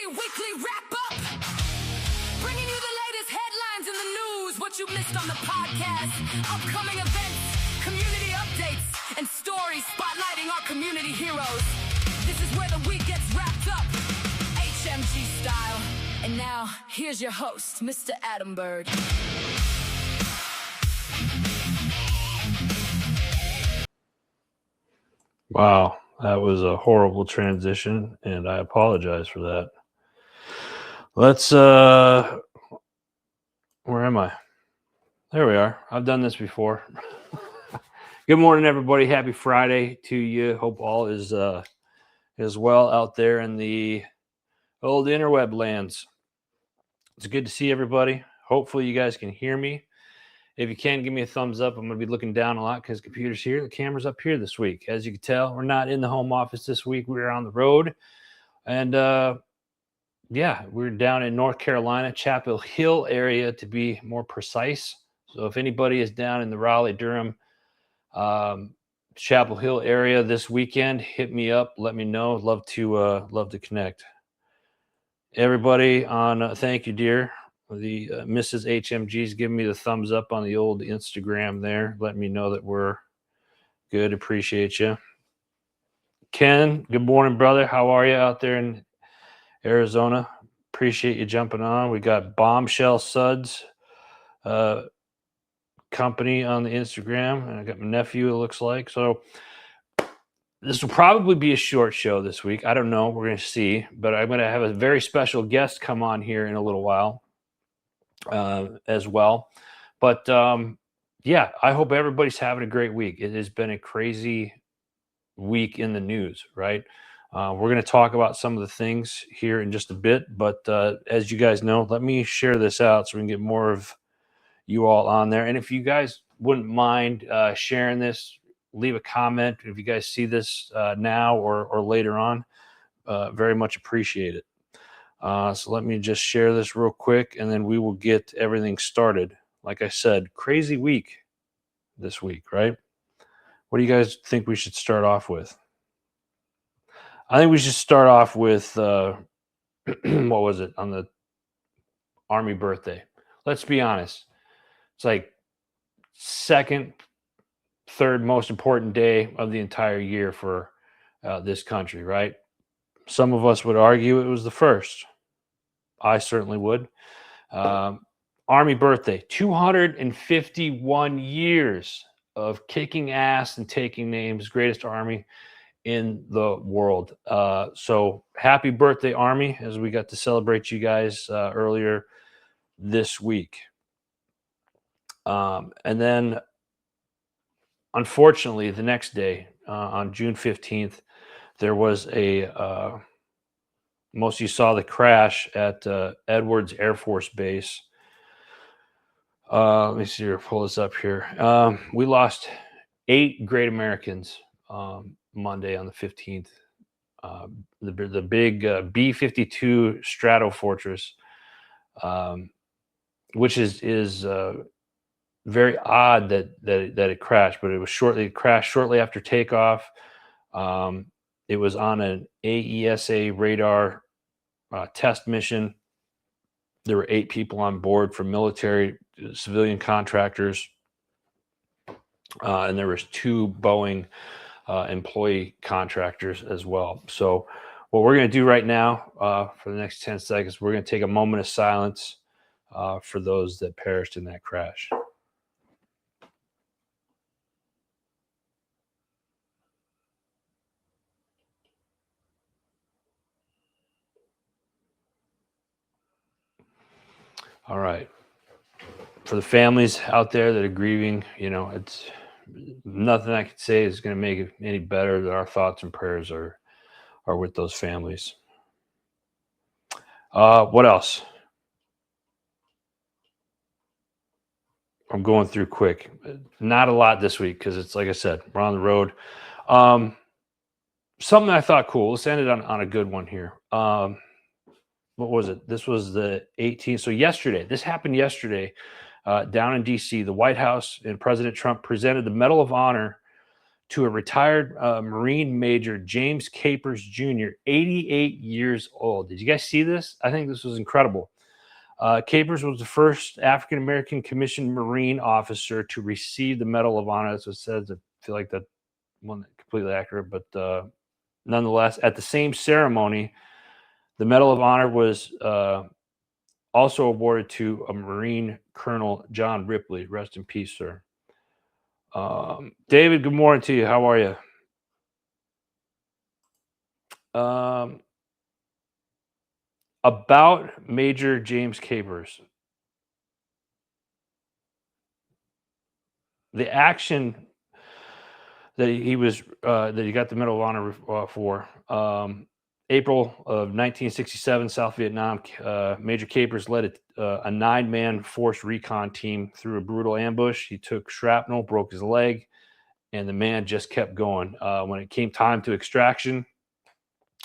Weekly Wrap-Up. Bringing you the latest headlines in the news, what you missed on the podcast, upcoming events, community updates, and stories spotlighting our community heroes. This is where the week gets wrapped up, HMG style. And now, here's your host, Mr. Adam Bird. Wow, that was a horrible transition, and I apologize for that. Let's, where am I? There we are. I've done this before. Good morning, everybody. Happy Friday to you. Hope all is well out there in the old interweb lands. It's good to see everybody. Hopefully you guys can hear me. If you can, give me a thumbs up. I'm going to be looking down a lot because the computer's here. The camera's up here this week. As you can tell, we're not in the home office this week. We're on the road. And, we're down in North Carolina, Chapel Hill area to be more precise. So if anybody is down in the Raleigh-Durham, Chapel Hill area this weekend, hit me up. Let me know. Love to connect. Everybody on, thank you, dear. The Mrs. HMG's giving me the thumbs up on the old Instagram there. Let me know that we're good. Appreciate you. Ken, good morning, brother. How are you out there in Arizona? Appreciate you jumping on. We got Bombshell Suds company on the Instagram. And I got my nephew, it looks like. So this will probably be a short show this week. I don't know. We're going to see. But I'm going to have a very special guest come on here in a little while. As well. But I hope everybody's having a great week. It has been a crazy week in the news, right? We're going to talk about some of the things here in just a bit, but as you guys know, let me share this out so we can get more of you all on there. And if you guys wouldn't mind sharing this, leave a comment if you guys see this now or later on. Very much appreciate it. So let me just share this real quick, and then we will get everything started. Like I said, crazy week this week, right? What do you guys think we should start off with? I think we should start off with, what was it, on the Army birthday. Let's be honest. It's like second, third most important day of the entire year for this country, right? Some of us would argue it was the first. I certainly would. Army birthday, 251 years of kicking ass and taking names, greatest Army in the world. So happy birthday, Army, as we got to celebrate you guys earlier this week. And then, unfortunately, the next day, on June 15th, there was a... most of you saw the crash at Edwards Air Force Base. Let me see here, pull this up here. We lost 8 great Americans Monday on the 15th. The big B-52 Stratofortress, which is very odd that it crashed, but it crashed shortly after takeoff. It was on an AESA radar test mission. There were 8 people on board from military, civilian contractors, and there was 2 Boeing employee contractors as well. So what we're going to do right now for the next 10 seconds, we're going to take a moment of silence for those that perished in that crash. All right. For the families out there that are grieving, it's nothing I could say is going to make it any better. That our thoughts and prayers are with those families. What else? I'm going through quick. Not a lot this week because it's, like I said, we're on the road. Something I thought cool. Let's end it on a good one here. What was it? This was the 18th. So yesterday, this happened yesterday down in D.C. The White House and President Trump presented the Medal of Honor to a retired Marine Major, James Capers Jr., 88 years old. Did you guys see this? I think this was incredible. Capers was the first African-American commissioned Marine officer to receive the Medal of Honor. That's what it says. I feel like that wasn't completely accurate, but nonetheless, at the same ceremony, the Medal of Honor was also awarded to a Marine Colonel John Ripley. Rest in peace, sir. David, good morning to you. How are you? About Major James Capers. The action that he got the Medal of Honor for, April of 1967, South Vietnam, Major Capers led a 9-man force recon team through a brutal ambush. He took shrapnel, broke his leg, and the man just kept going. When it came time to extraction,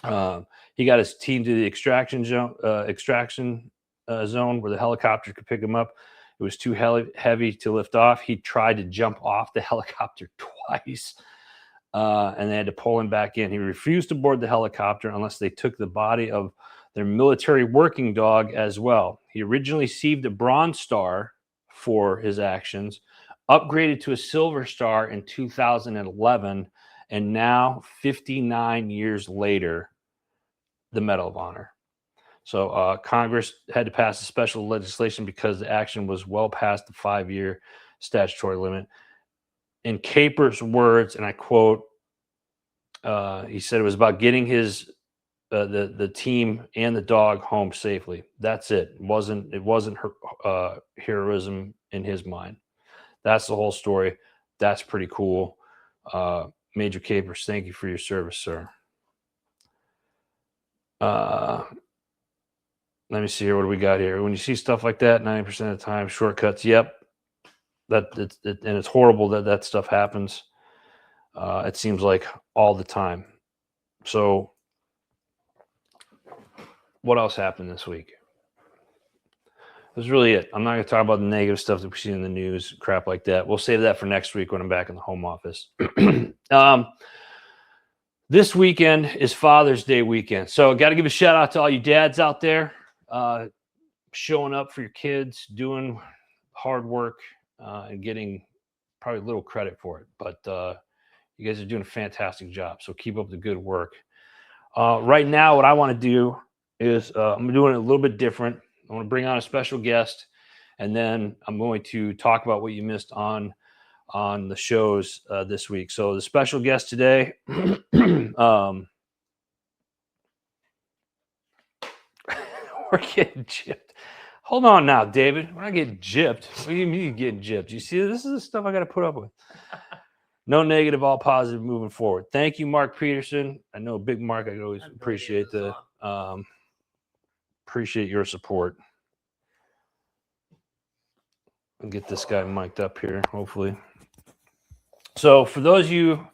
he got his team to the extraction zone where the helicopter could pick him up. It was too heavy to lift off. He tried to jump off the helicopter twice, and they had to pull him back in. He refused to board the helicopter unless they took the body of their military working dog as well. He originally received a Bronze Star for his actions, upgraded to a Silver Star in 2011, and now, 59 years later, the Medal of Honor. So Congress had to pass a special legislation because the action was well past the 5-year statutory limit. In Capers' words, and I quote, he said it was about getting his the team and the dog home safely. That's it. It wasn't heroism in his mind. That's the whole story. That's pretty cool. Major Capers, thank you for your service, sir. Let me see here. What do we got here? When you see stuff like that, 90% of the time, shortcuts. Yep. And it's horrible that stuff happens. It seems like all the time. So what else happened this week? That's really it. I'm not going to talk about the negative stuff that we see in the news, crap like that. We'll save that for next week when I'm back in the home office. This weekend is Father's Day weekend. So got to give a shout out to all you dads out there, showing up for your kids, doing hard work, and getting probably little credit for it. But you guys are doing a fantastic job. So keep up the good work. Right now, what I want to do is I'm doing it a little bit different. I want to bring on a special guest, and then I'm going to talk about what you missed on the shows this week. So the special guest today, we're getting gypped. Hold on now, David. We're not getting gypped. What do you mean getting gypped? You see, this is the stuff I got to put up with. No negative, all positive moving forward. Thank you, Mark Peterson. I know Big Mark. I always appreciate appreciate your support. I'll get this guy mic'd up here, hopefully. So for those of you,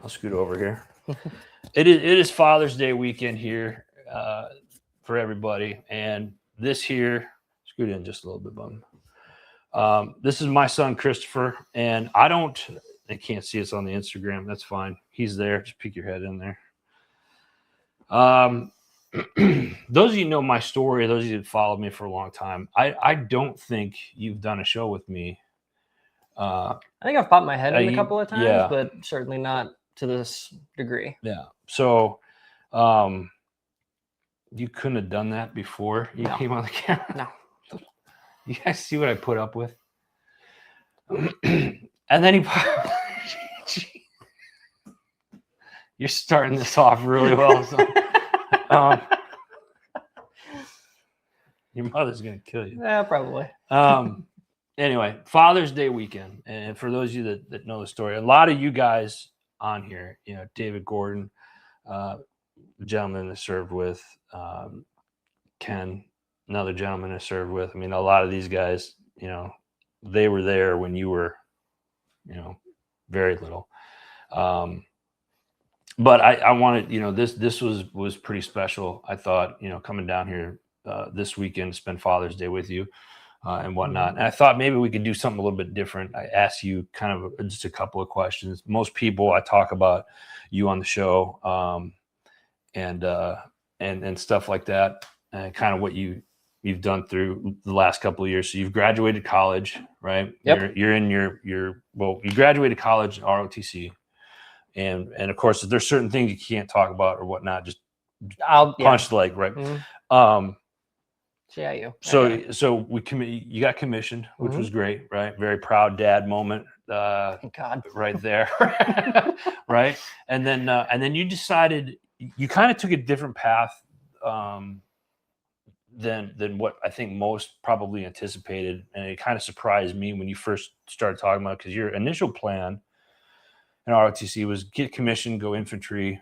I'll scoot over here. It is Father's Day weekend here for everybody. And this here, scoot in just a little bit, bum. This is my son, Christopher. And they can't see us on the Instagram. That's fine. He's there. Just peek your head in there. Those of you know my story, those of you that followed me for a long time, I don't think you've done a show with me. I think I've popped my head in a couple of times, but certainly not to this degree. Yeah. So you couldn't have done that before you came on the camera? No. You guys see what I put up with? And then you're starting this off really well. So. Your mother's gonna kill you. Yeah, probably. Anyway, Father's Day weekend, and for those of you that know the story, a lot of you guys on here, David Gordon, the gentleman that served with, Ken, another gentleman I served with. I mean, a lot of these guys, they were there when you were, very little. But I wanted, this was pretty special. I thought, coming down here this weekend to spend Father's Day with you. and whatnot. And I thought maybe we could do something a little bit different. I asked you kind of just a couple of questions. Most people, I talk about you on the show, and stuff like that, and kind of what you've done through the last couple of years. So you've graduated college, right? Yep. You're in your you graduated college in ROTC, and of course there's certain things you can't talk about or whatnot. Just punch the leg, right? So you got commissioned, which was great, right? Very proud dad moment. Thank God. Right there, right? And then you decided you kind of took a different path than what I think most probably anticipated, and it kind of surprised me when you first started talking about it, because your initial plan in ROTC was get commissioned, go infantry,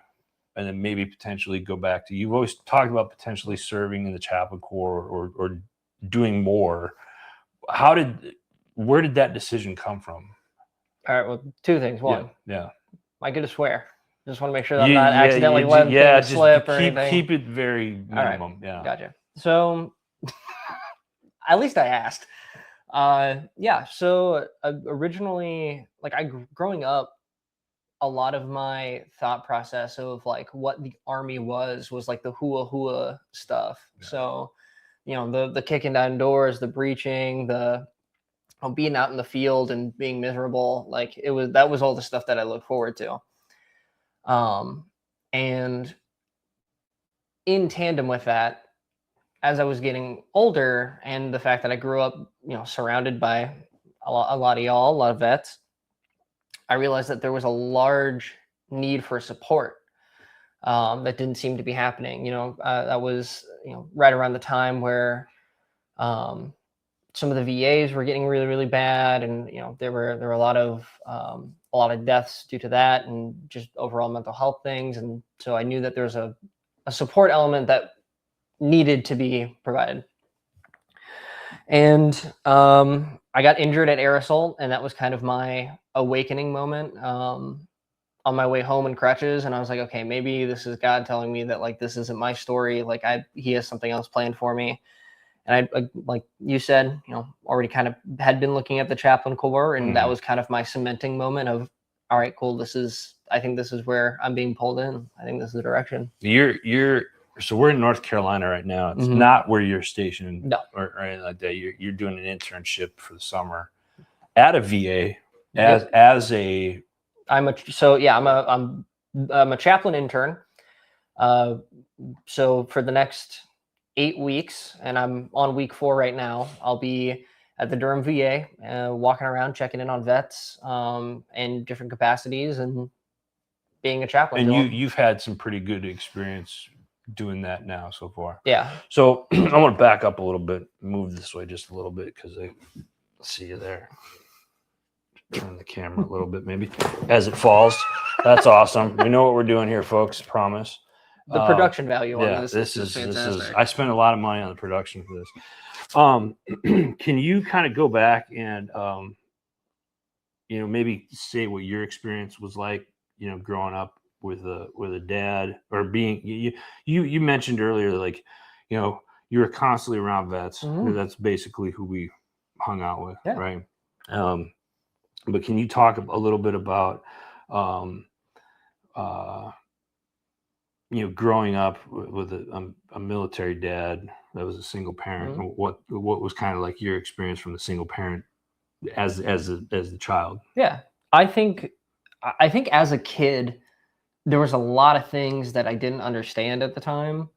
and then maybe potentially go back to. You've always talked about potentially serving in the chaplain corps or doing more. Where did that decision come from? All right. Well, two things. One, yeah. I get to swear. Just want to make sure that I'm not accidentally letting things slip or anything. Keep it very minimum. Right. Yeah. Gotcha. So at least I asked. So originally, like growing up, a lot of my thought process of like what the Army was like the hua stuff. Yeah. So, the kicking down doors, the breaching, the being out in the field and being miserable. Like that was all the stuff that I look forward to. And in tandem with that, as I was getting older, and the fact that I grew up, surrounded by a lot of y'all, a lot of vets, I realized that there was a large need for support that didn't seem to be happening. That was, right around the time where some of the VAs were getting really, really bad, and there were a lot of deaths due to that, and just overall mental health things. And so I knew that there's a support element that needed to be provided. And I got injured at Air Assault, and that was kind of my awakening moment on my way home in crutches. And I was like, okay, maybe this is God telling me that like this isn't my story. Like he has something else planned for me. And I like you said, already kind of had been looking at the chaplain corps, and that was kind of my cementing moment of, all right, cool. I think this is where I'm being pulled in. I think this is the direction. So we're in North Carolina right now. It's not where you're stationed, no, or anything like that. You're doing an internship for the summer at a VA as a. I'm a chaplain intern. So for the next 8 weeks, and I'm on week 4 right now, I'll be at the Durham VA, walking around, checking in on vets in different capacities, and being a chaplain. And you've had some pretty good experience doing that now so far. Yeah. So I want to back up a little bit, move this way just a little bit, because I see you there. Turn the camera a little bit, maybe, as it falls. That's awesome. We know what we're doing here, folks. Promise. The production value on this. This is. I spent a lot of money on the production for this. Can you kind of go back and maybe say what your experience was like, growing up with a dad, or being you mentioned earlier, like, you were constantly around vets. That's basically who we hung out with, right? But can you talk a little bit about growing up with a military dad that was a single parent? What was kind of like your experience from the single parent as the child? Yeah, I think as a kid, there was a lot of things that I didn't understand at the time.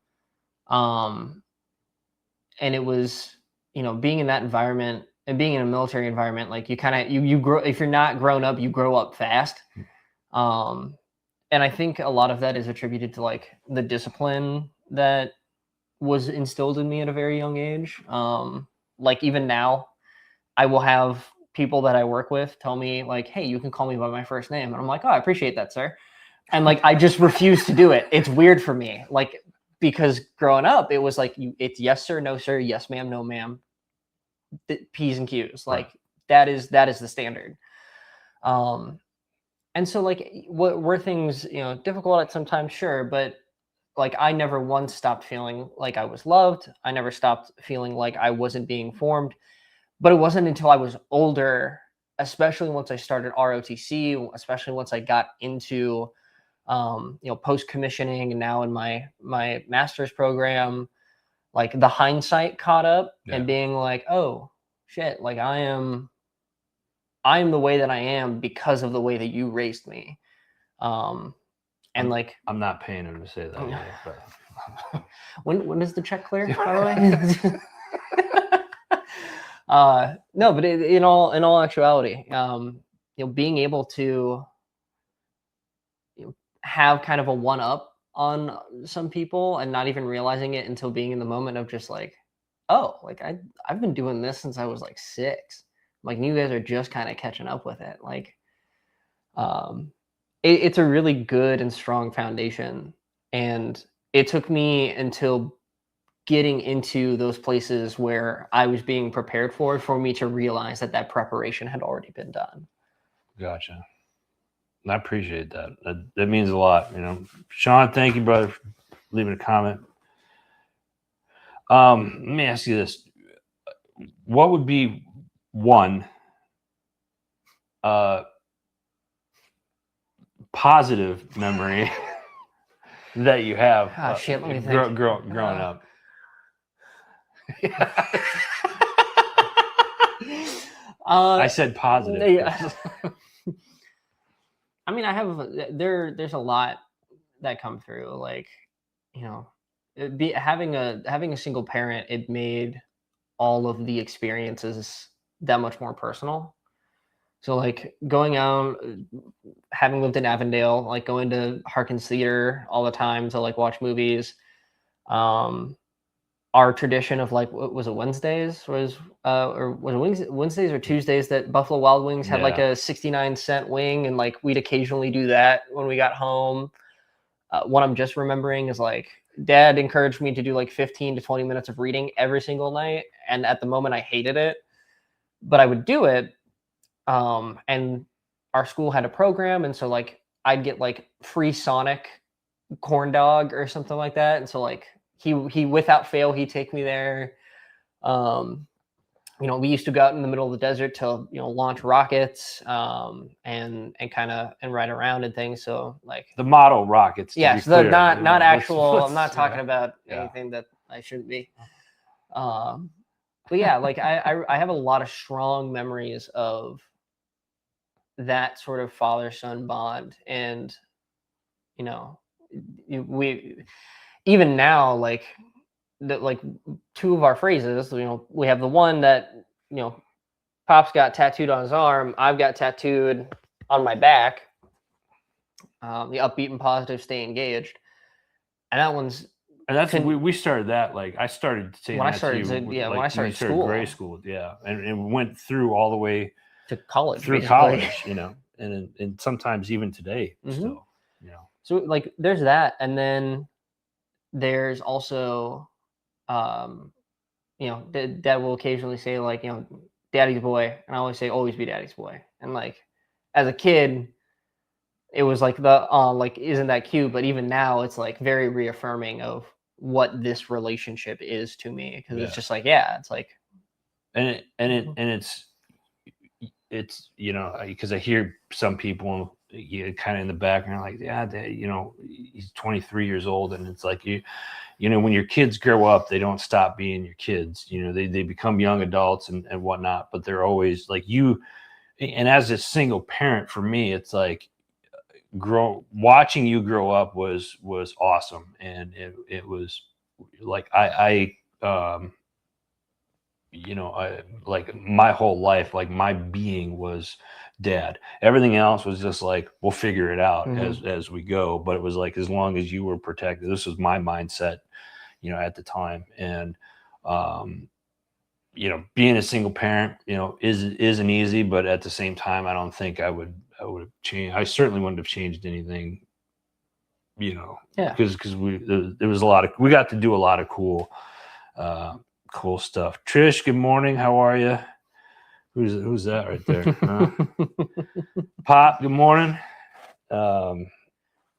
And it was, being in that environment and being in a military environment, like you kind of, you grow, if you're not grown up, you grow up fast. And I think a lot of that is attributed to like the discipline that was instilled in me at a very young age. Like even now, I will have people that I work with tell me like, hey, you can call me by my first name. And I'm like, oh, I appreciate that, sir. And like, I just refuse to do it. It's weird for me. Like, because growing up, it was like, it's yes, sir, no, sir, yes, ma'am, no, ma'am, P's and Q's. Like that is the standard. And so like, what were things, difficult at sometimes? Sure. But like, I never once stopped feeling like I was loved. I never stopped feeling like I wasn't being formed. But it wasn't until I was older, especially once I started ROTC, especially once I got into post commissioning and now in my master's program, like the hindsight caught up and being like, oh shit, like I am the way that I am because of the way that you raised me. And like I'm not paying him to say that either, but when is the check clear, by the way? No, but in all actuality, being able to have kind of a one up on some people and not even realizing it until being in the moment of just like, oh, like I've been doing this since I was like 6. Like you guys are just kind of catching up with it. Like, it's a really good and strong foundation. And it took me until getting into those places where I was being prepared for me to realize that preparation had already been done. Gotcha. I appreciate that. That means a lot. Sean, thank you, brother, for leaving a comment. Let me ask you this. What would be one positive memory that you have let me think. growing up? I said positive. Yeah. I mean, I have there's a lot that come through. Like, having a single parent, it made all of the experiences that much more personal. So like going out, having lived in Avondale, like going to Harkins Theater all the time to like watch movies. Our tradition of like, what was it, Wednesdays or was it Wednesdays or Tuesdays that Buffalo Wild Wings had like a 69-cent wing, and like we'd occasionally do that when we got home. What I'm just remembering is like Dad encouraged me to do like 15 to 20 minutes of reading every single night, and at the moment I hated it, but I would do it. And our school had a program, and so like I'd get like free Sonic corn dog or something like that, and so like he without fail he'd take me there. We used to go out in the middle of the desert to launch rockets and kind of ride around and things. So like the model rockets. Yes, not actual. I'm not talking about anything that I shouldn't be. But yeah, like I have a lot of strong memories of that sort of father-son bond. And we even now, like two of our phrases, we have the one that Pop's got tattooed on his arm, I've got tattooed on my back, the upbeat and positive, stay engaged. And that one's, and that's we started that. Like I started saying when that I started to you, when I started school, grade school, and went through all the way to college, through basically. college, and sometimes even today, still, So like there's that, and then there's also, Dad will occasionally say like, Daddy's boy, and I always say always be Daddy's boy. And like as a kid, it was like like isn't that cute? But even now, it's like very reaffirming of what this relationship is to me, because it's just like it's like, and it's because I hear some people kind of in the background like, he's 23 years old, and it's like when your kids grow up, they don't stop being your kids. They become young adults and whatnot, but they're always like you. And as a single parent, for me, it's like watching you grow up was awesome, and it was like I like my whole life, like my being was Dad. Everything else was just like, we'll figure it out as we go. But it was like, as long as you were protected, this was my mindset, at the time. And, being a single parent, isn't easy, but at the same time, I don't think I would have changed. I certainly wouldn't have changed anything, because there was we got to do a lot of cool stuff. Trish, good morning. How are you? Who's that right there? Pop, good morning. But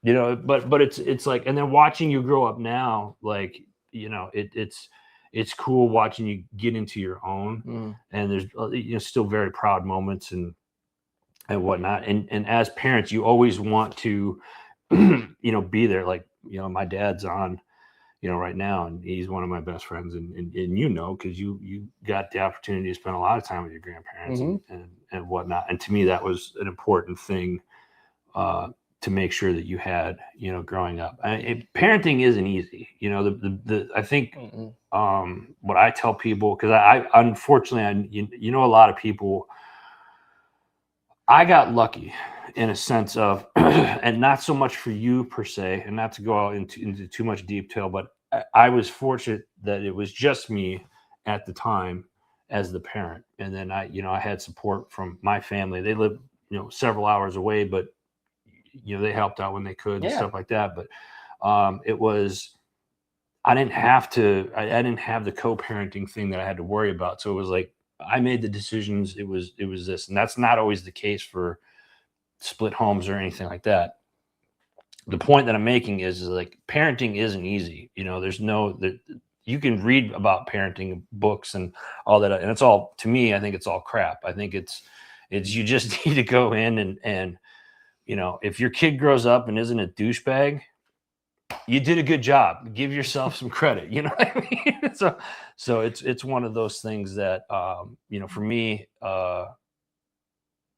it's like, and then watching you grow up now, like, it's it's cool watching you get into your own, and there's still very proud moments and whatnot. And as parents, you always want to, be there. Like, my dad's on, right now, and he's one of my best friends, and because you got the opportunity to spend a lot of time with your grandparents and whatnot. And to me, that was an important thing to make sure that you had, growing up. Parenting isn't easy. I think what I tell people, because I unfortunately, a lot of people, I got lucky in a sense of, and not so much for you per se, and not to go out into too much detail, but I was fortunate that it was just me at the time as the parent. And then I had support from my family. They lived, several hours away, but, they helped out when they could and stuff like that. But it was, I didn't have the co-parenting thing that I had to worry about. So it was like, I made the decisions. It was this, and that's not always the case for split homes or anything like that. The point that I'm making is like, parenting isn't easy. There's you can read about parenting books and all that, and it's all, to me, I think it's all crap. I think it's you just need to go in and if your kid grows up and isn't a douchebag, you did a good job. Give yourself some credit. You know what I mean? So it's one of those things that for me,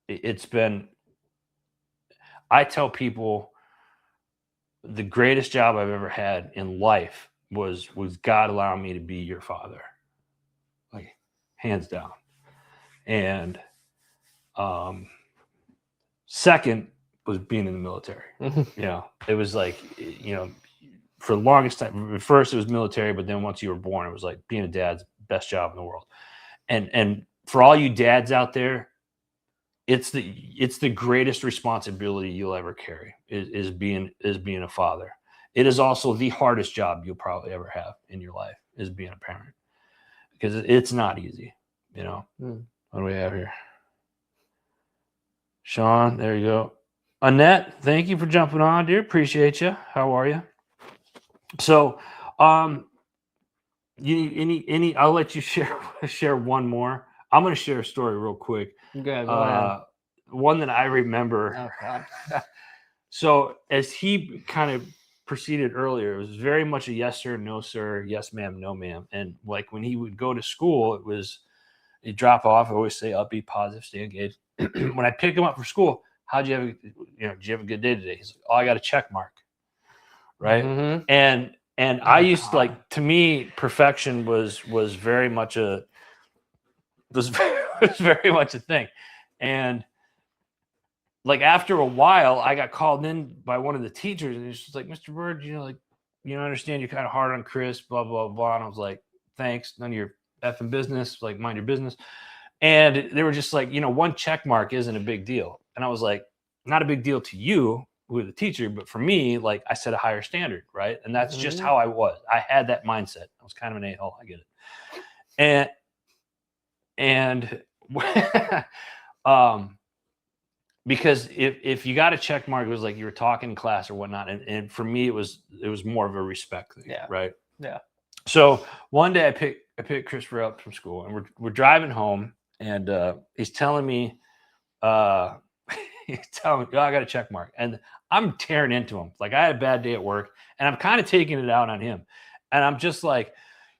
it's been. I tell people the greatest job I've ever had in life was God allowing me to be your father, like hands down. And second was being in the military. It was like, for the longest time, at first it was military, but then once you were born, it was like being a dad's best job in the world. And for all you dads out there, it's the greatest responsibility you'll ever carry is being a father. It is also the hardest job you'll probably ever have in your life, is being a parent, because it's not easy. What do we have here? Sean, there you go. Annette, thank you for jumping on, dear. Appreciate you. How are you? So, I'll let you share one more. I'm going to share a story real quick. Go ahead. One that I remember. Oh, God. So as he kind of proceeded earlier, it was very much a yes sir, no sir, yes ma'am, no ma'am. And like when he would go to school, he'd drop off. I always say upbeat, positive, stay engaged. When I pick him up for school, did you have a good day today? He's like, oh, I got a check mark. Right. Mm-hmm. And I used to, like, to me, perfection was very much a thing. And like after a while, I got called in by one of the teachers, and he's just like, Mr. Bird, understand you're kind of hard on Chris, blah, blah, blah. And I was like, thanks, none of your effing business, like mind your business. And they were just like, one check mark isn't a big deal. And I was like, not a big deal to you, who are the teacher, but for me, like, I set a higher standard, right? And that's just how I was. I had that mindset. I was kind of an a-hole. I get it. And because if you got a check mark, it was like you were talking in class or whatnot. And for me, it was more of a respect thing, right? Yeah. So one day I picked Christopher up from school, and we're driving home, and he's telling me, oh, I got a check mark, and I'm tearing into him. Like, I had a bad day at work, and I'm kind of taking it out on him, and I'm just like,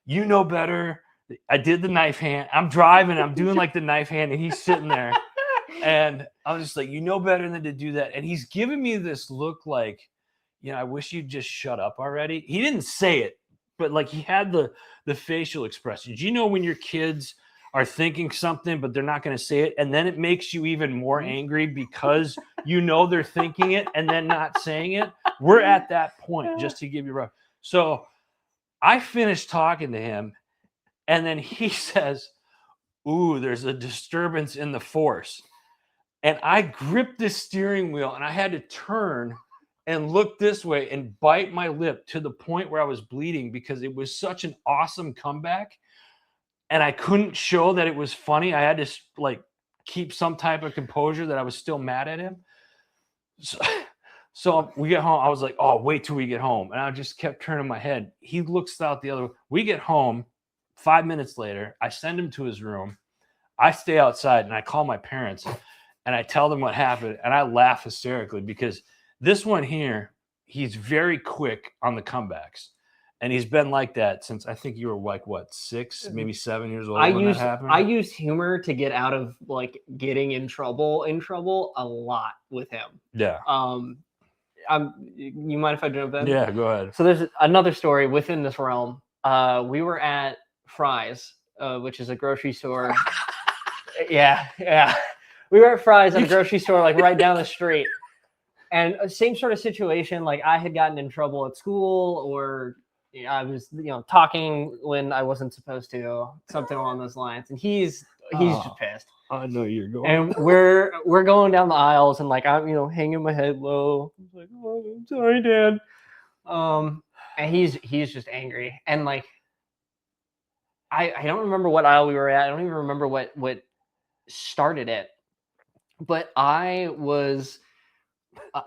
you know better. I did the knife hand. I'm driving. I'm doing like the knife hand, and he's sitting there, and I'm just like, you know better than to do that. And he's giving me this look like, I wish you'd just shut up already. He didn't say it, but like he had the facial expressions. When your kids are thinking something, but they're not going to say it, and then it makes you even more angry because they're thinking it and then not saying it. We're at that point, just to give you a. So I finished talking to him, and then he says, ooh, there's a disturbance in the force. And I gripped the steering wheel, and I had to turn and look this way and bite my lip to the point where I was bleeding, because it was such an awesome comeback. And I couldn't show that it was funny. I had to like keep some type of composure that I was still mad at him. So we get home. I was like, oh, wait till we get home. And I just kept turning my head. He looks out the other way. We get home, 5 minutes later, I send him to his room. I stay outside and I call my parents and I tell them what happened. And I laugh hysterically because this one here, he's very quick on the comebacks. And he's been like that since I think you were like, what, 6, maybe 7 years old when that happened? I use humor to get out of like getting in trouble a lot with him. Yeah. You mind if I jump in? Yeah, go ahead. So there's another story within this realm. We were at Fry's, which is a grocery store. Yeah. We were at Fry's at a grocery store, like right down the street. And same sort of situation. Like I had gotten in trouble at school, or I was, talking when I wasn't supposed to, something along those lines. And he's just pissed. I know you're going. And we're going down the aisles, and like I'm, hanging my head low. I'm like, oh, I'm sorry, Dad. And he's just angry. And like, I don't remember what aisle we were at. I don't even remember what started it. But I was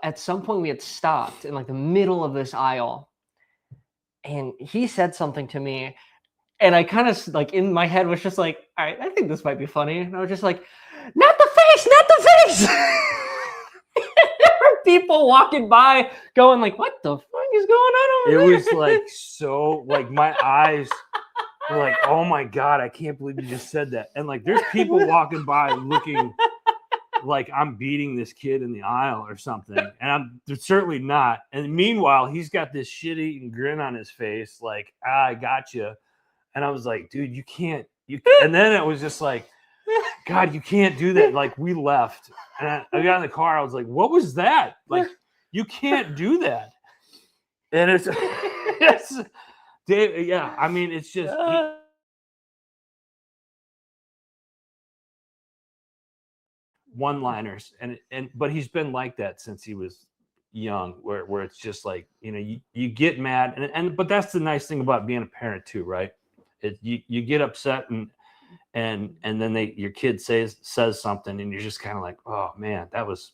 at some point we had stopped in like the middle of this aisle, and he said something to me. And I kind of like in my head was just like, all right, I think this might be funny. And I was just like, not the face, not the face. There were people walking by going like, what the fuck is going on over there? It was like so like my eyes were like, oh my God, I can't believe you just said that. And like there's people walking by looking like I'm beating this kid in the aisle or something. And I'm certainly not. And meanwhile, he's got this shit-eating grin on his face, like, I got you. And I was like, dude, you can't. And then it was just like, God, you can't do that. Like, we left. And I got in the car. I was like, what was that? Like, you can't do that. And it's Dave, yeah, I mean, it's just. One-liners. But he's been like that since he was young, where it's just like, you get mad. But that's the nice thing about being a parent, too, right? You get upset and then your kid says something and you're just kind of like, oh man, that was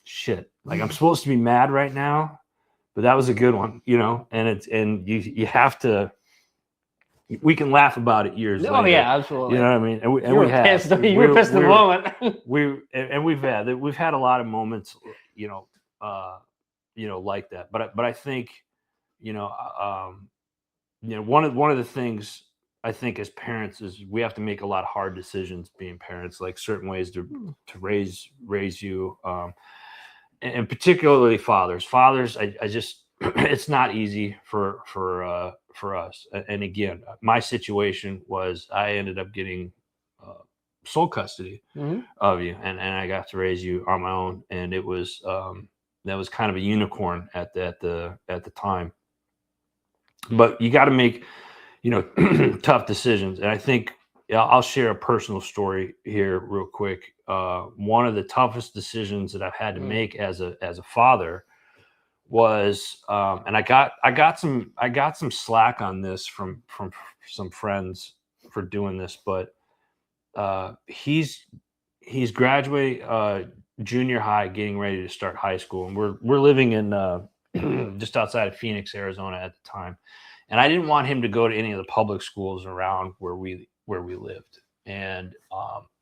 shit. Like I'm supposed to be mad right now, but that was a good one, and you have to. We can laugh about it years later. Oh yeah, absolutely. You know what I mean? And you were pissed in the moment. We've had a lot of moments, like that. But I think, one of the things I think as parents is we have to make a lot of hard decisions being parents, like certain ways to raise you, and particularly fathers. Fathers, I just it's not easy for us. And again, my situation was I ended up getting sole custody of you, and I got to raise you on my own, and it was that was kind of a unicorn at the time. But you got to make tough decisions. And I think I'll share a personal story here real quick. One of the toughest decisions that I've had to make as a father was, and I got some slack on this from some friends for doing this, but he's graduating junior high, getting ready to start high school, and we're living in just outside of Phoenix, Arizona at the time. And I didn't want him to go to any of the public schools around where we lived. And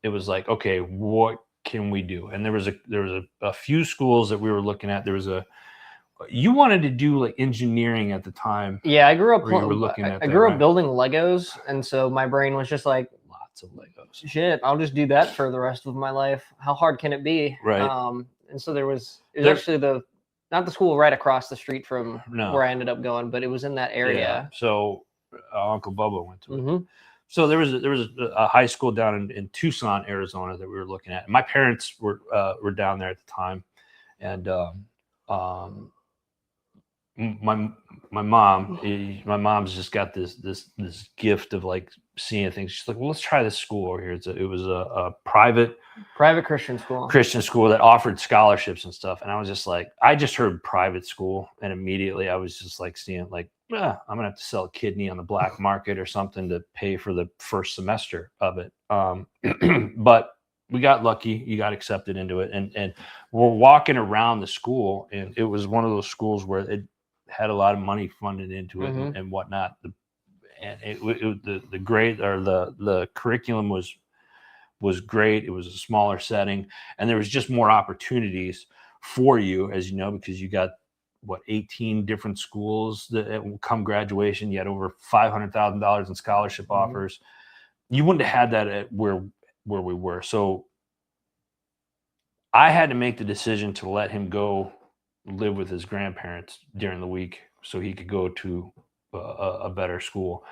it was like, okay, what can we do? And there was a few schools that we were looking at. There was you wanted to do like engineering at the time. Yeah, I grew up. You were looking at I grew up building Legos, and so my brain was just like, lots of Legos. Shit, I'll just do that for the rest of my life. How hard can it be? Right. And so it was actually not the school right across the street from where I ended up going, but it was in that area. Yeah. So Uncle Bubba went to it. So there was a high school down in Tucson, Arizona that we were looking at. My parents were down there at the time, and my mom's just got this gift of like seeing things. She's like, well, let's try this school over here. It was a private Christian school that offered scholarships and stuff. And I was just like, I just heard private school, and immediately I was just like seeing like, I'm gonna have to sell a kidney on the black market or something to pay for the first semester of it. But we got lucky. You got accepted into it, and we're walking around the school, and it was one of those schools where it had a lot of money funded into it and whatnot. the grade or the curriculum was great. It was a smaller setting, and there was just more opportunities for you, as you know, because you got 18 different schools that come graduation. You had over $500,000 in scholarship offers. You wouldn't have had that at where we were. So I had to make the decision to let him go live with his grandparents during the week so he could go to a better school.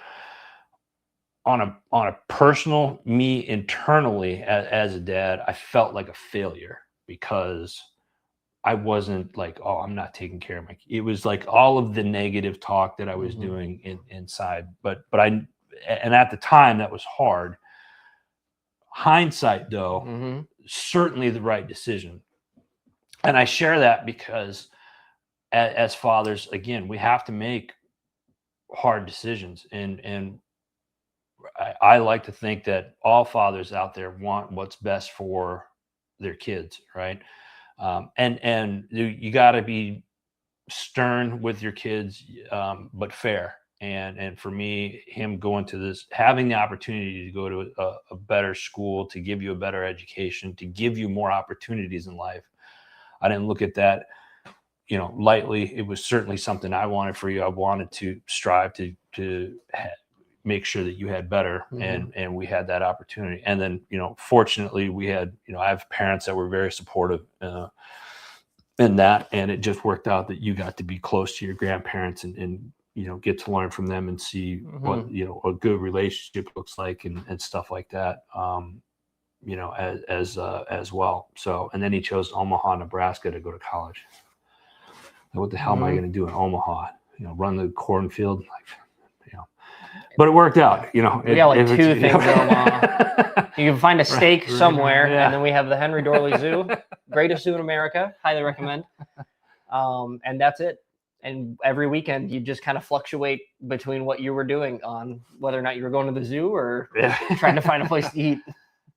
On a personal, me internally as a dad, I felt like a failure because I wasn't like, oh, I'm not taking care of my kid. It was like all of the negative talk that I was doing inside. But at the time that was hard. Hindsight, though, certainly the right decision. And I share that because as fathers, again, we have to make hard decisions. And I like to think that all fathers out there want what's best for their kids, right? And you got to be stern with your kids, but fair. And for me, him going to this, having the opportunity to go to a better school, to give you a better education, to give you more opportunities in life, I didn't look at that, lightly. It was certainly something I wanted for you. I wanted to strive to make sure that you had better, and we had that opportunity. And then, fortunately, we had, I have parents that were very supportive in that, and it just worked out that you got to be close to your grandparents and get to learn from them and see what a good relationship looks like and stuff like that. As well. So, and then he chose Omaha, Nebraska to go to college. What the hell am I going to do in Omaha? Run the cornfield, but it worked out. We got like two things in Omaha. You can find a steak somewhere, and then we have the Henry Dorley Zoo, greatest zoo in America. Highly recommend. And that's it. And every weekend, you just kind of fluctuate between what you were doing on whether or not you were going to the zoo or trying to find a place to eat.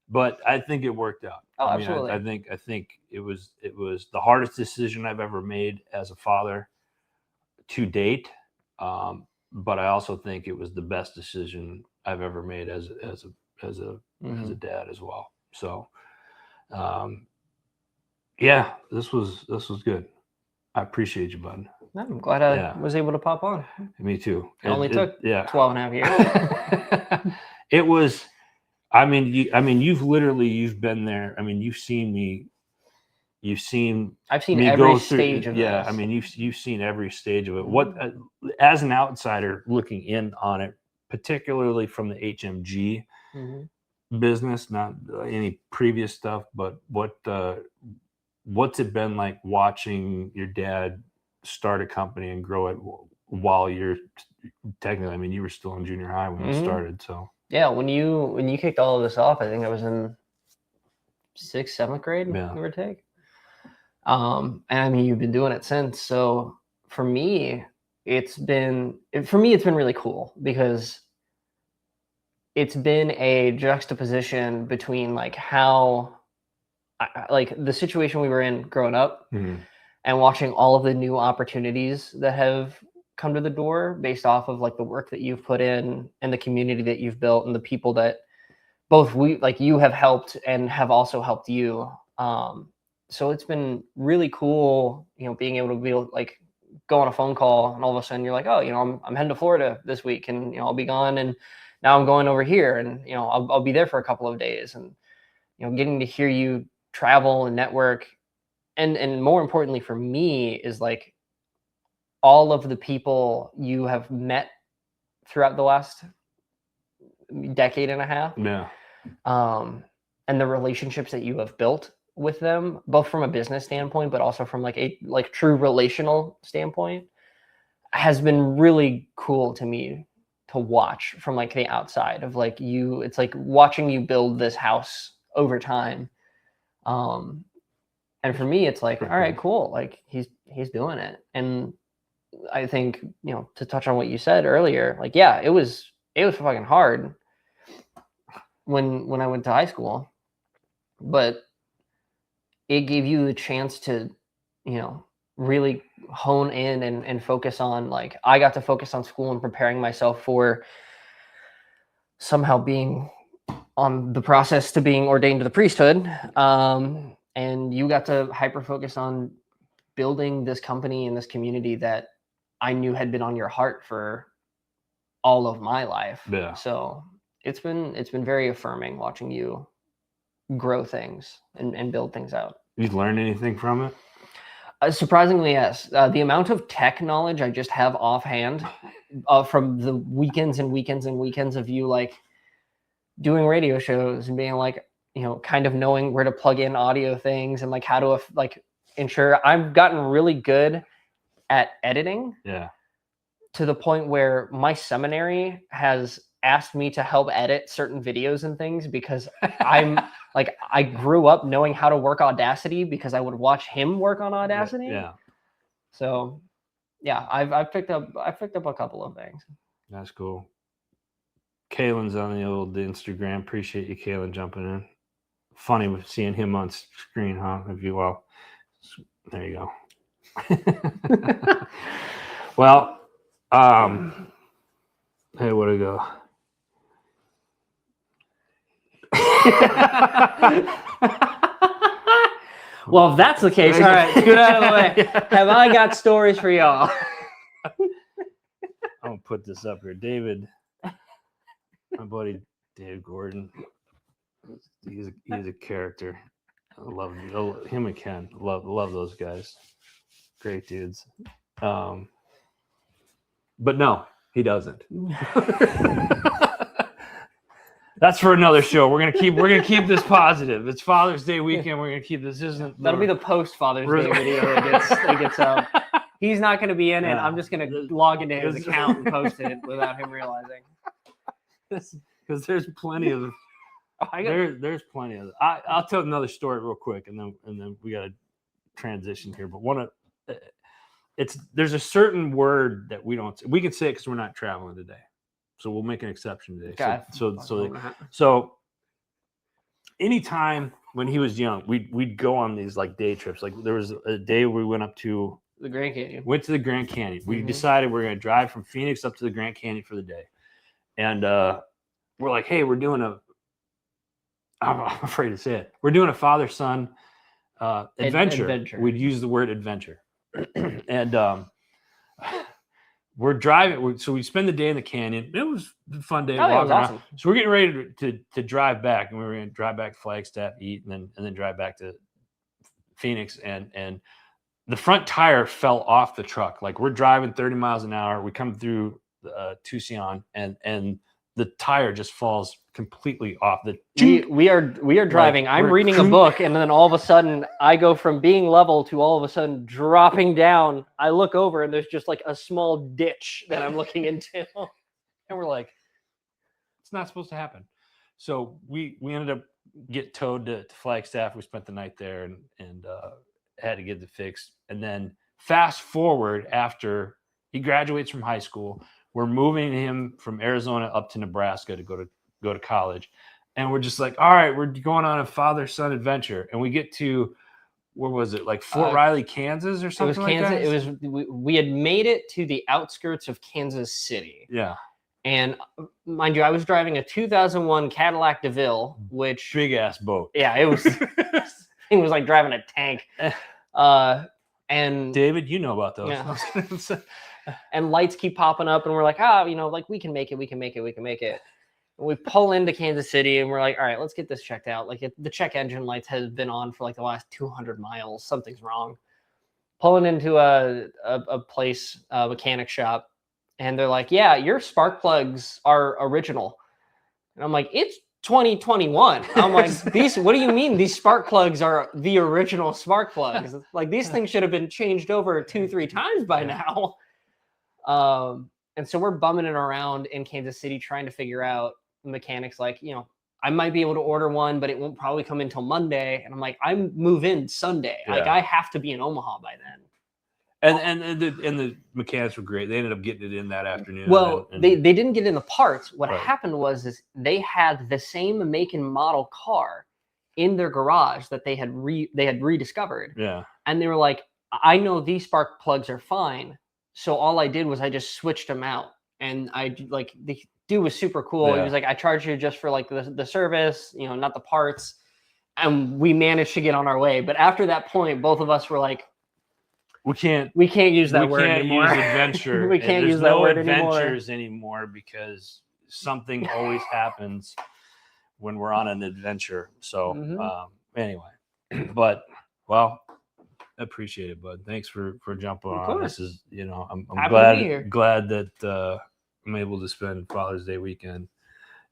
But I think it worked out. Oh, absolutely. I think it was the hardest decision I've ever made as a father to date. But I also think it was the best decision I've ever made as a dad as well. So, this was good. I appreciate you, bud. I'm glad I was able to pop on. Me too. It only took 12 and a half years. It was. I've been there. I mean, you've seen me. I've seen every stage of this. I mean, you've seen every stage of it. What, as an outsider looking in on it, particularly from the HMG business, not any previous stuff, but what's it been like watching your dad start a company and grow it while you're technically, I mean, you were still in junior high when you started, so. Yeah, when you kicked all of this off, I think I was in 6th, 7th grade, give or take. And I mean, you've been doing it since. So for me, it's been really cool because it's been a juxtaposition between like how, like the situation we were in growing up and watching all of the new opportunities that have come to the door based off of like the work that you've put in and the community that you've built and the people that both you have helped and have also helped you. So it's been really cool, being able to go on a phone call and all of a sudden you're like, oh, I'm heading to Florida this week and, I'll be gone. And now I'm going over here and, I'll be there for a couple of days and, getting to hear you travel and network. And more importantly for me is like all of the people you have met throughout the last decade and a half. Yeah. And the relationships that you have built with them, both from a business standpoint, but also from a true relational standpoint, has been really cool to me to watch from the outside of you. It's like watching you build this house over time. And for me, it's like, all right, cool. He's doing it. And I think, to touch on what you said earlier, it was fucking hard when I went to high school, but it gave you the chance to, really hone in and focus on I got to focus on school and preparing myself for somehow being on the process to being ordained to the priesthood. And you got to hyper focus on building this company and this community that I knew had been on your heart for all of my life. Yeah. So it's been very affirming watching you grow things and build things out. You learned anything from it? Surprisingly, yes. The amount of tech knowledge I just have offhand from the weekends and weekends and weekends of you like doing radio shows and being like, kind of knowing where to plug in audio things and like how to like ensure. I've gotten really good at editing. Yeah. To the point where my seminary has asked me to help edit certain videos and things because I'm like, I grew up knowing how to work Audacity because I would watch him work on Audacity. Yeah. So yeah, I've picked up a couple of things. That's cool. Kalen's on the old Instagram. Appreciate you, Kalen, jumping in. Funny with seeing him on screen, huh? If you will. There you go. Well, hey, where'd it go? Well, if that's the case, all right, get out of the way. Have I got stories for y'all? I'm gonna put this up here. David, my buddy Dave Gordon. He's a character. I love him and Ken. Love those guys. Great dudes. But no, he doesn't. That's for another show. We're gonna keep this positive. It's Father's Day weekend. We're gonna keep this. That'll be the post Father's Day video that gets up. He's not gonna be in it. I'm just gonna log into his account and post it without him realizing. Because there's plenty of. There's plenty of. I'll tell another story real quick, and then we got to transition here. But there's a certain word that we can say it because we're not traveling today, so we'll make an exception today. Okay. So anytime when he was young, we'd go on these like day trips. Like there was a day we went up to the Grand Canyon. Went to the Grand Canyon. We decided we're going to drive from Phoenix up to the Grand Canyon for the day, and we're like, hey, we're doing I'm afraid to say it. We're doing a father-son adventure. We'd use the word adventure. And we're driving. So we spend the day in the canyon. It was a fun day. Walking around. Awesome. So we're getting ready to drive back. And we were going to drive back to Flagstaff, eat, and then drive back to Phoenix. And the front tire fell off the truck. Like we're driving 30 miles an hour. We come through Tucson and the tire just falls completely off. We are driving. I'm reading a book, and then all of a sudden, I go from being level to all of a sudden dropping down. I look over, and there's just like a small ditch that I'm looking into, and we're like, "It's not supposed to happen." So we ended up get towed to Flagstaff. We spent the night there and had to get it fixed. And then fast forward after he graduates from high school. We're moving him from Arizona up to Nebraska to go to college. And we're just like, all right, we're going on a father-son adventure. And we get to, where was it? Like Fort Riley, Kansas or something like that? It was, we had made it to the outskirts of Kansas City. Yeah. And mind you, I was driving a 2001 Cadillac DeVille, which... Big ass boat. Yeah, it was, it was like driving a tank. And David, you know about those. Yeah. And lights keep popping up, and we're like, like we can make it. And we pull into Kansas City, and we're like, all right, let's get this checked out. Like the check engine lights has been on for like the last 200 miles. Something's wrong. Pulling into a place, a mechanic shop, and they're like, yeah, your spark plugs are original. And I'm like, it's 2021. I'm like, what do you mean these spark plugs are the original spark plugs? Like these things should have been changed over 2-3 times by now. And so we're bumming it around in Kansas City trying to figure out mechanics like, I might be able to order one, but it won't probably come until Monday. And I'm like, I move in Sunday. Yeah. Like I have to be in Omaha by then. And the mechanics were great. They ended up getting it in that afternoon. Well, they didn't get in the parts. What happened was they had the same make and model car in their garage that they had rediscovered. Yeah. And they were like, I know these spark plugs are fine. So all I did was I just switched them out. And like the dude was super cool. He Yeah. was like, I charge you just for like the service, you know, not the parts. And we managed to get on our way. But after that point, both of us were like, we can't use that word can't anymore. use adventure. We can't There's use that no word adventures anymore because something always happens when we're on an adventure. So anyway, but well, appreciate it, bud. Thanks for jumping Of on. course. This is, you know, I'm Happy to be here. glad that I'm able to spend Father's Day weekend,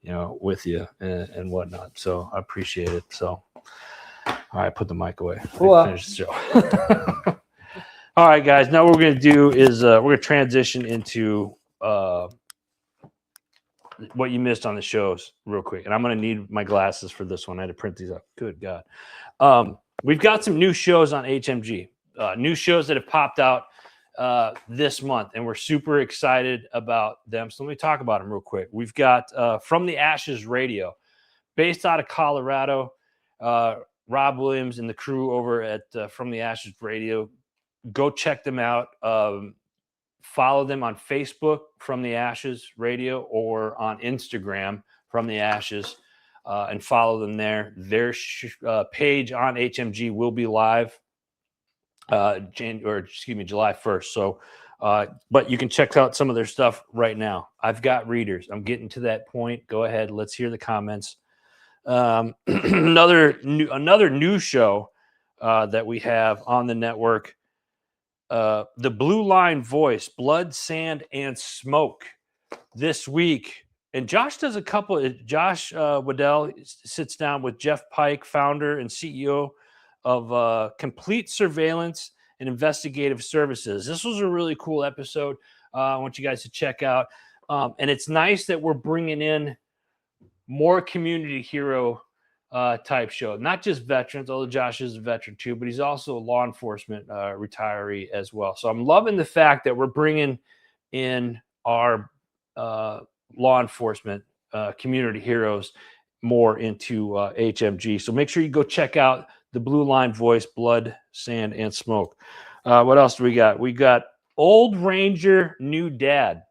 you know, with you and whatnot. So I appreciate it. So all right, put the mic away. Finish the show. All right, guys. Now what we're going to do is we're going to transition into what you missed on the shows real quick. And I'm going to need my glasses for this one. I had to print these up. Good God. We've got some new shows on HMG, new shows that have popped out this month, and we're super excited about them. So let me talk about them real quick. We've got From the Ashes Radio, based out of Colorado. Rob Williams and the crew over at From the Ashes Radio. Go check them out. Follow them on Facebook, From the Ashes Radio, or on Instagram, From the Ashes, and follow them there. Their page on HMG will be live July 1st. So, but you can check out some of their stuff right now. I've got readers. I'm getting to that point. Go ahead. Let's hear the comments. Another new show that we have on the network. The Blue Line Voice, Blood, Sand, and Smoke this week. And Josh does a couple. Josh Waddell sits down with Jeff Pike, founder and CEO of Complete Surveillance and Investigative Services. This was a really cool episode. I want you guys to check out. And it's nice that we're bringing in more community hero type show, not just veterans, although Josh is a veteran too, but he's also a law enforcement retiree as well. So I'm loving the fact that we're bringing in our law enforcement community heroes more into HMG. So make sure you go check out the Blue Line Voice, Blood, Sand, and Smoke. What else do we got? We got Old Ranger, New Dad.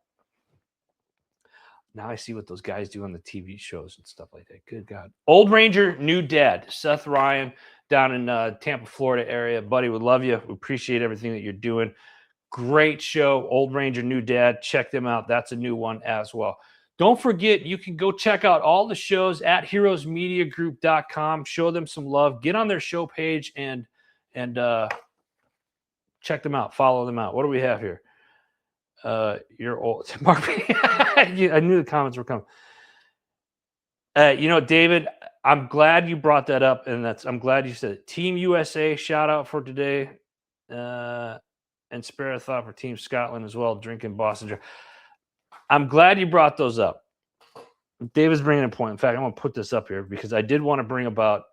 Now I see what those guys do on the TV shows and stuff like that. Good God. Old Ranger, New Dad. Seth Ryan down in Tampa, Florida area. Buddy, we love you. We appreciate everything that you're doing. Great show. Old Ranger, New Dad. Check them out. That's a new one as well. Don't forget, you can go check out all the shows at heroesmediagroup.com. Show them some love. Get on their show page and check them out. Follow them out. What do we have here? You're old. Mark, I knew the comments were coming. You know, David, I'm glad you brought that up, and I'm glad you said it. Team USA shout out for today, and spare a thought for Team Scotland as well. Drinking Boston Dry. I'm glad you brought those up. David's bringing a point. In fact, I'm going to put this up here because I did want to bring about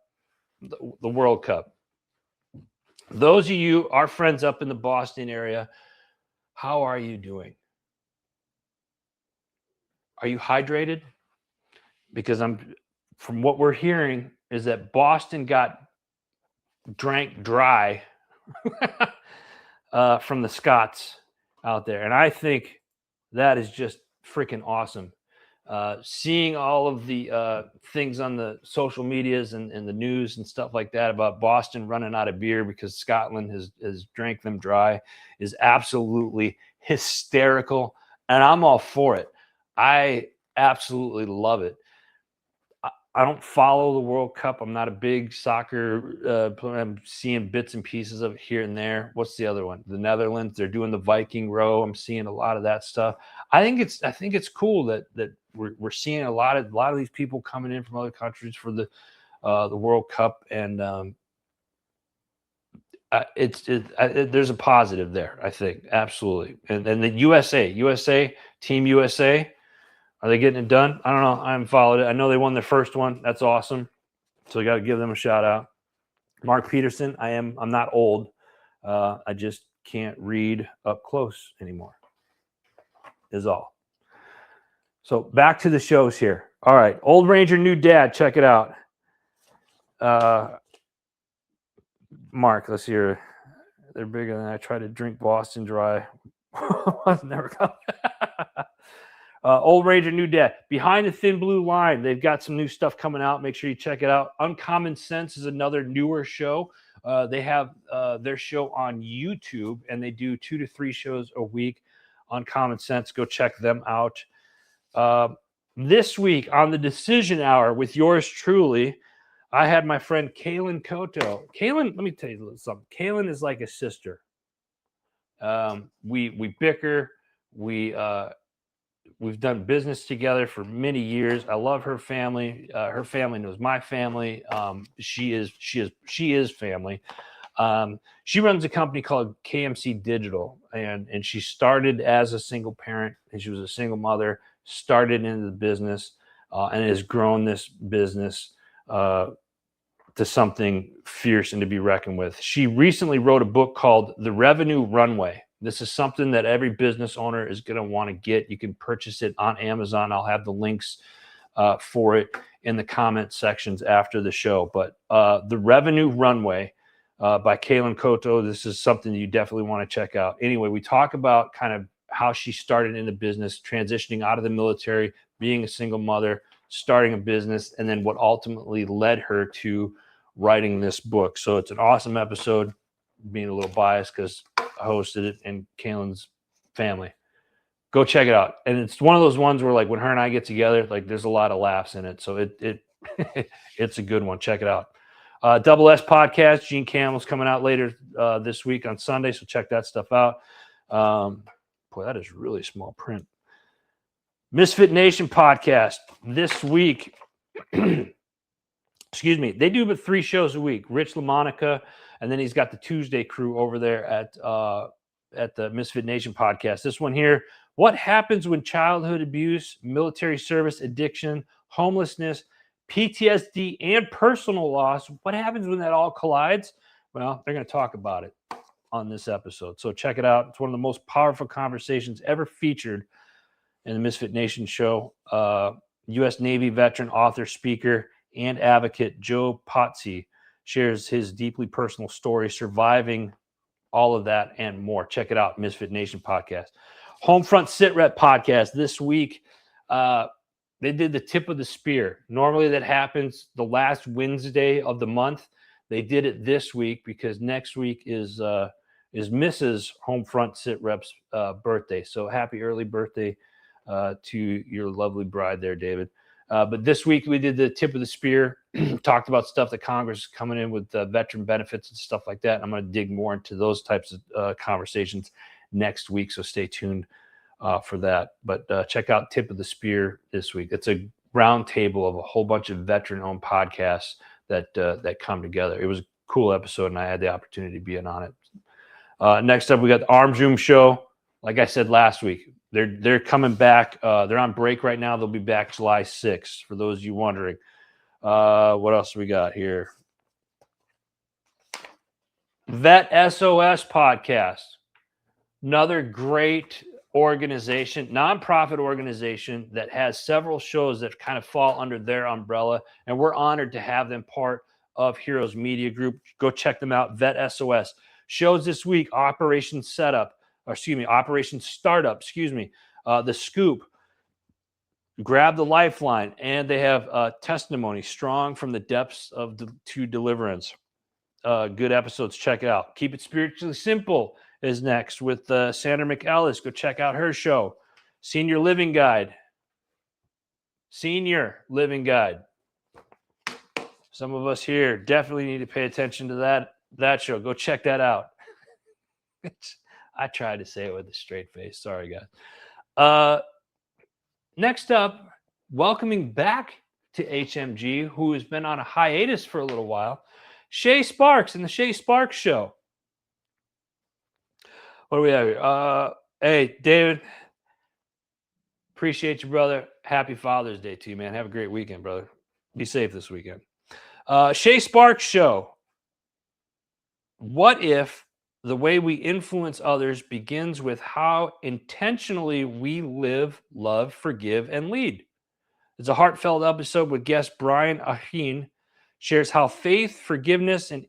the World Cup. Those of you, our friends up in the Boston area, how are you doing? Are you hydrated? Because from what we're hearing is that Boston got drank dry from the Scots out there. And I think that is just freaking awesome. Seeing all of the things on the social medias and the news and stuff like that about Boston running out of beer because Scotland has drank them dry is absolutely hysterical. And I'm all for it. I absolutely love it. I don't follow the World Cup. I'm not a big soccer player. I'm seeing bits and pieces of it here and there. What's the other one? The Netherlands. They're doing the Viking row. I'm seeing a lot of that stuff. I think it's cool that we're seeing a lot of these people coming in from other countries for the World Cup, and there's a positive there. I think absolutely. And the USA Team USA. Are they getting it done? I don't know. I haven't followed it. I know they won their first one. That's awesome. So I got to give them a shout out. Mark Peterson. I'm not old. I just can't read up close anymore. Is all. So back to the shows here. All right. Old Ranger, New Dad. Check it out. Mark, let's hear. They're bigger than I try to drink Boston Dry. Never come. Old Ranger, New Dad. Behind the Thin Blue Line, they've got some new stuff coming out. Make sure you check it out. Uncommon Sense is another newer show. They have their show on YouTube, and they do 2 to 3 shows a week on Common Sense. Go check them out. This week on the Decision Hour with yours truly, I had my friend Kaylin Koto. Kaylin, let me tell you something. Kaylin is like a sister. We bicker. We've done business together for many years. I love her family. Her family knows my family. She is family. She runs a company called KMC Digital, and she started as a single parent, and she was a single mother, started into the business, and has grown this business to something fierce and to be reckoned with. She recently wrote a book called The Revenue Runway. This is something that every business owner is going to want to get. You can purchase it on Amazon. I'll have the links for it in the comment sections after the show. But The Revenue Runway by Kaylin Koto, this is something you definitely want to check out. Anyway, we talk about kind of how she started in the business, transitioning out of the military, being a single mother, starting a business, and then what ultimately led her to writing this book. So it's an awesome episode, being a little biased because I hosted it in Kaylin's family. Go check it out. And it's one of those ones where, like, when her and I get together, like, there's a lot of laughs in it. So it it's a good one. Check it out. Double S podcast, Gene Campbell's coming out later this week on Sunday. So check that stuff out. Boy, that is really small print. Misfit Nation podcast this week. Excuse me. They do but 3 shows a week. Rich LaMonica, and then he's got the Tuesday crew over there at the Misfit Nation podcast. This one here, what happens when childhood abuse, military service, addiction, homelessness, PTSD, and personal loss, what happens when that all collides? Well, they're going to talk about it on this episode. So check it out. It's one of the most powerful conversations ever featured in the Misfit Nation show. U.S. Navy veteran, author, speaker, and advocate Joe Potsy shares his deeply personal story surviving all of that and more. Check it out, Misfit Nation podcast. Homefront Sit Rep podcast this week. They did the tip of the spear. Normally that happens the last Wednesday of the month. They did it this week because next week is Mrs. Homefront Sit Rep's birthday. So happy early birthday to your lovely bride there, David. But this week we did the tip of the spear, talked about stuff that Congress is coming in with veteran benefits and stuff like that. I'm going to dig more into those types of conversations next week, so stay tuned for that. But check out Tip of the Spear this week. It's a round table of a whole bunch of veteran-owned podcasts that come together. It was a cool episode, and I had the opportunity to be in on it. Next up, we got the Arms Room Show. Like I said last week, they're coming back. They're on break right now. They'll be back July 6th, for those of you wondering. What else we got here? Vet SOS podcast. Another great organization, nonprofit organization that has several shows that kind of fall under their umbrella. And we're honored to have them part of Heroes Media Group. Go check them out. Vet SOS. Shows this week, Operation Startup. The Scoop, Grab the Lifeline, and they have testimony, Strong from the Depths to Deliverance. Good episodes. Check it out. Keep It Spiritually Simple is next with Sandra McEllis. Go check out her show. Senior Living Guide. Some of us here definitely need to pay attention to that show. Go check that out. I tried to say it with a straight face. Sorry, guys. Next up, welcoming back to HMG, who has been on a hiatus for a little while, Shay Sparks and the Shay Sparks Show. What do we have here? Hey, David, appreciate you, brother. Happy Father's Day to you, man. Have a great weekend, brother. Be safe this weekend. Shay Sparks Show. What if the way we influence others begins with how intentionally we live, love, forgive, and lead? It's a heartfelt episode with guest Brian Aheen. Shares how faith, forgiveness, and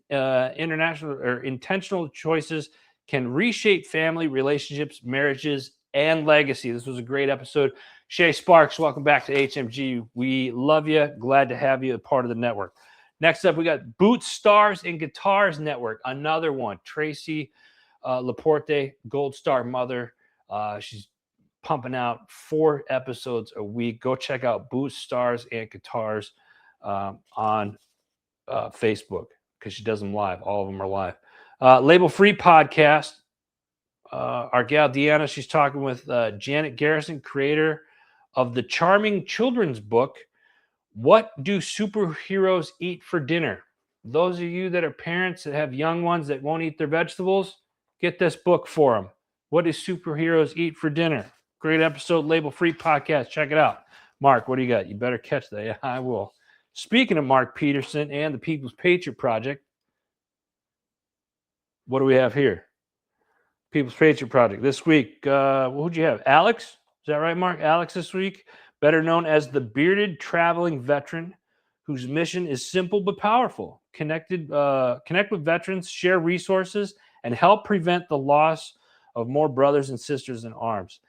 intentional choices can reshape family relationships, marriages, and legacy. This was a great episode. Shay Sparks, welcome back to HMG. We love you. Glad to have you a part of the network. Next up, we got Boots, Stars, and Guitars Network. Another one. Tracy Laporte, Gold Star mother. She's pumping out 4 episodes a week. Go check out Boots, Stars, and Guitars on Facebook because she does them live. All of them are live. Label Free Podcast. Our gal Deanna, she's talking with Janet Garrison, creator of the charming children's book, What Do Superheroes Eat for Dinner? Those of you that are parents that have young ones that won't eat their vegetables, get this book for them. What do superheroes eat for dinner? Great episode, Label Free Podcast. Check it out. Mark, what do you got? You better catch that. Yeah, I will. Speaking of Mark Peterson and the People's Patriot Project, what do we have here? People's Patriot Project. This week, who'd you have? Alex? Is that right, Mark? Alex this week, better known as the bearded traveling veteran, whose mission is simple but powerful. Connect with veterans, share resources, and help prevent the loss of more brothers and sisters in arms.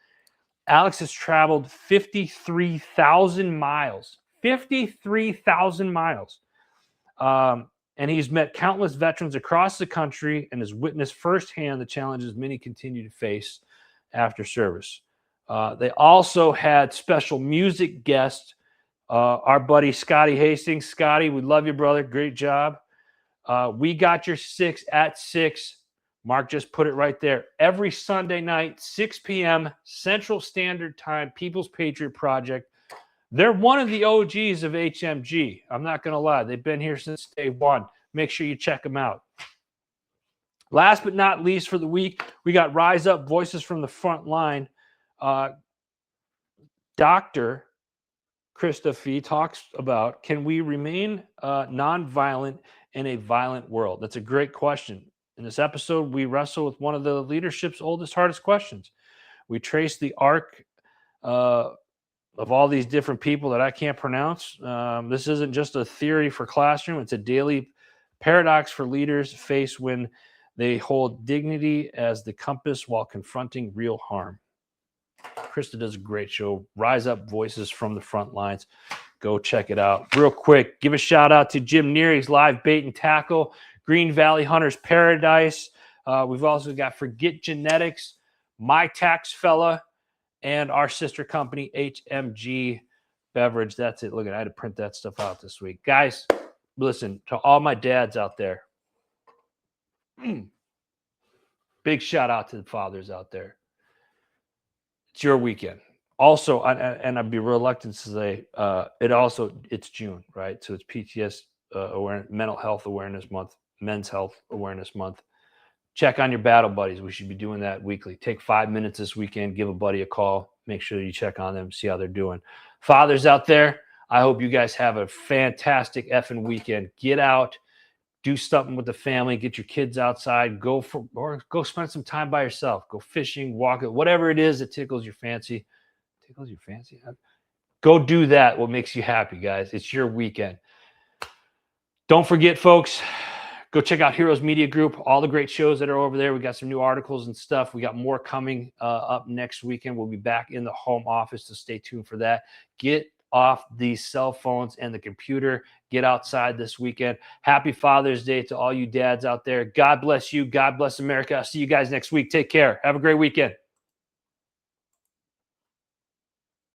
Alex has traveled 53,000 miles. 53,000 miles. And he's met countless veterans across the country and has witnessed firsthand the challenges many continue to face after service. They also had special music guests, our buddy Scotty Hastings. Scotty, we love you, brother. Great job. We got your 6 at 6. Mark just put it right there. Every Sunday night, 6 p.m. Central Standard Time, People's Patriot Project. They're one of the OGs of HMG. I'm not going to lie. They've been here since day one. Make sure you check them out. Last but not least for the week, we got Rise Up Voices from the Front Line. Dr. Krista Fee talks about, can we remain nonviolent in a violent world? That's a great question. In this episode, we wrestle with one of the leadership's oldest, hardest questions. We trace the arc of all these different people that I can't pronounce. This isn't just a theory for classroom. It's a daily paradox for leaders face when they hold dignity as the compass while confronting real harm. Krista does a great show. Rise Up Voices from the Front Lines. Go check it out. Real quick, give a shout out to Jim Neary's Live Bait and Tackle, Green Valley Hunters Paradise. We've also got Forget Genetics, My Tax Fella, and our sister company, HMG Beverage. That's it. Look, I had to print that stuff out this week. Guys, listen, to all my dads out there, big shout out to the fathers out there. It's your weekend. Also, and I'd be reluctant to say, it's June, right? So it's PTS awareness, Mental Health Awareness Month, Men's Health Awareness Month. Check on your battle buddies. We should be doing that weekly. Take 5 minutes this weekend. Give a buddy a call. Make sure you check on them, see how they're doing. Fathers out there, I hope you guys have a fantastic effing weekend. Get out, do something with the family, get your kids outside, go spend some time by yourself. Go fishing, walk it, whatever it is that tickles your fancy. Tickles your fancy? Go do that, what makes you happy, guys. It's your weekend. Don't forget, folks, go check out Heroes Media Group, all the great shows that are over there. We got some new articles and stuff. We got more coming up next weekend. We'll be back in the home office, so stay tuned for that. Get off these cell phones and the computer. Get outside this weekend. Happy Father's Day to all you dads out there. God bless you. God bless America. I'll see you guys next week. Take care. Have a great weekend.